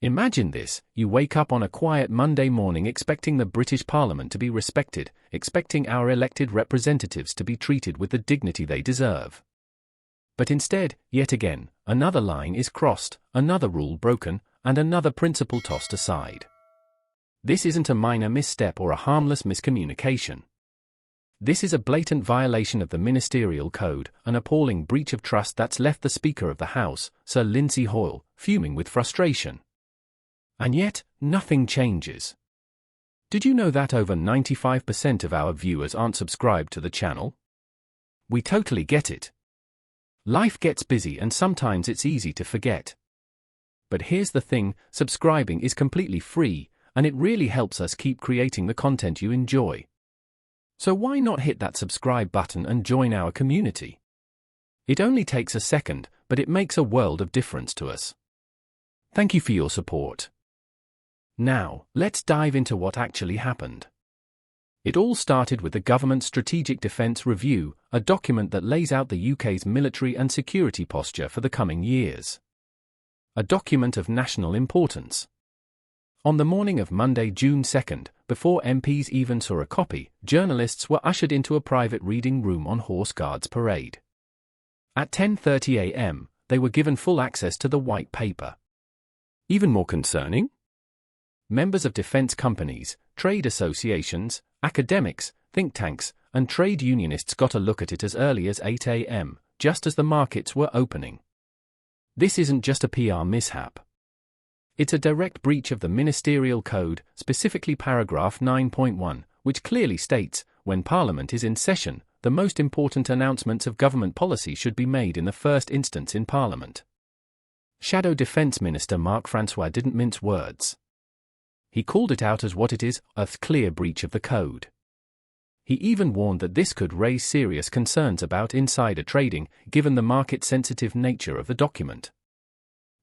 Imagine this: you wake up on a quiet Monday morning expecting the British Parliament to be respected, expecting our elected representatives to be treated with the dignity they deserve. But instead, yet again, another line is crossed, another rule broken, and another principle tossed aside. This isn't a minor misstep or a harmless miscommunication. This is a blatant violation of the Ministerial Code, an appalling breach of trust that's left the Speaker of the House, Sir Lindsay Hoyle, fuming with frustration. And yet, nothing changes. Did you know that over 95% of our viewers aren't subscribed to the channel? We totally get it. Life gets busy and sometimes it's easy to forget. But here's the thing: subscribing is completely free, and it really helps us keep creating the content you enjoy. So why not hit that subscribe button and join our community? It only takes a second, but it makes a world of difference to us. Thank you for your support. Now, let's dive into what actually happened. It all started with the Government Strategic Defence Review, a document that lays out the UK's military and security posture for the coming years. A document of national importance. On the morning of Monday, June 2nd, before MPs even saw a copy, journalists were ushered into a private reading room on Horse Guards Parade. At 10:30 a.m., they were given full access to the white paper. Even more concerning? Members of defence companies, trade associations, academics, think tanks, and trade unionists got a look at it as early as 8 a.m., just as the markets were opening. This isn't just a PR mishap. It's a direct breach of the Ministerial Code, specifically paragraph 9.1, which clearly states, when Parliament is in session, the most important announcements of government policy should be made in the first instance in Parliament. Shadow Defence Minister Mark Francois didn't mince words. He called it out as what it is, a clear breach of the code. He even warned that this could raise serious concerns about insider trading, given the market-sensitive nature of the document.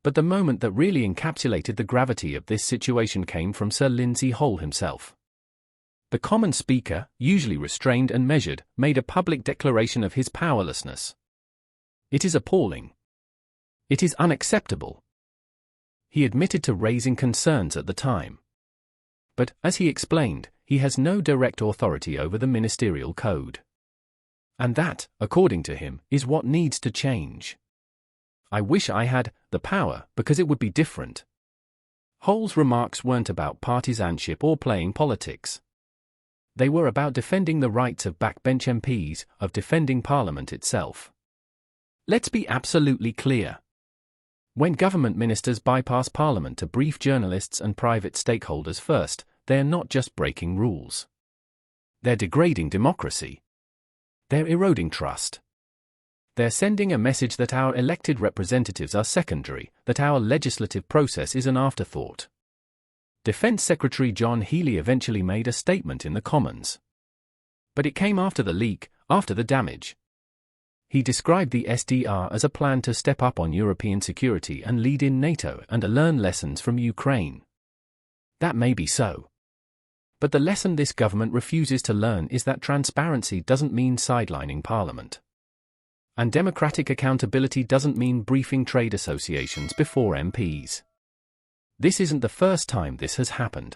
But the moment that really encapsulated the gravity of this situation came from Sir Lindsay Hoyle himself. The Common Speaker, usually restrained and measured, made a public declaration of his powerlessness. It is appalling. It is unacceptable. He admitted to raising concerns at the time. But, as he explained, he has no direct authority over the Ministerial Code. And that, according to him, is what needs to change. I wish I had the power, because it would be different. Hoyle's remarks weren't about partisanship or playing politics. They were about defending the rights of backbench MPs, of defending Parliament itself. Let's be absolutely clear. When government ministers bypass Parliament to brief journalists and private stakeholders first, they're not just breaking rules. They're degrading democracy. They're eroding trust. They're sending a message that our elected representatives are secondary, that our legislative process is an afterthought. Defence Secretary John Healey eventually made a statement in the Commons. But it came after the leak, after the damage. He described the SDR as a plan to step up on European security and lead in NATO and learn lessons from Ukraine. That may be so. But the lesson this government refuses to learn is that transparency doesn't mean sidelining Parliament. And democratic accountability doesn't mean briefing trade associations before MPs. This isn't the first time this has happened.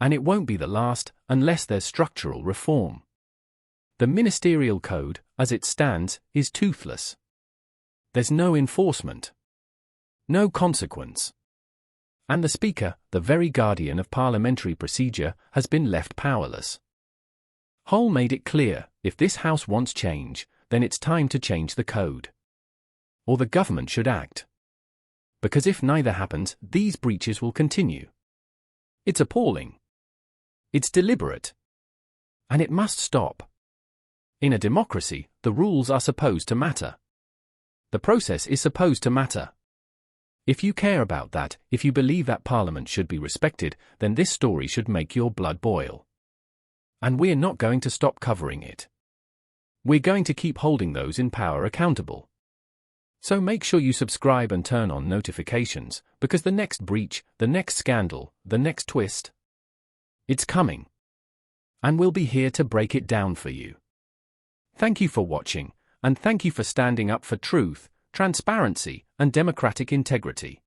And it won't be the last, unless there's structural reform. The Ministerial Code, as it stands, is toothless. There's no enforcement. No consequence. And the Speaker, the very guardian of parliamentary procedure, has been left powerless. Hoyle made it clear, if this House wants change, then it's time to change the code. Or the government should act. Because if neither happens, these breaches will continue. It's appalling. It's deliberate. And it must stop. In a democracy, the rules are supposed to matter. The process is supposed to matter. If you care about that, if you believe that Parliament should be respected, then this story should make your blood boil. And we're not going to stop covering it. We're going to keep holding those in power accountable. So make sure you subscribe and turn on notifications, because the next breach, the next scandal, the next twist, it's coming. And we'll be here to break it down for you. Thank you for watching, and thank you for standing up for truth, transparency, and democratic integrity.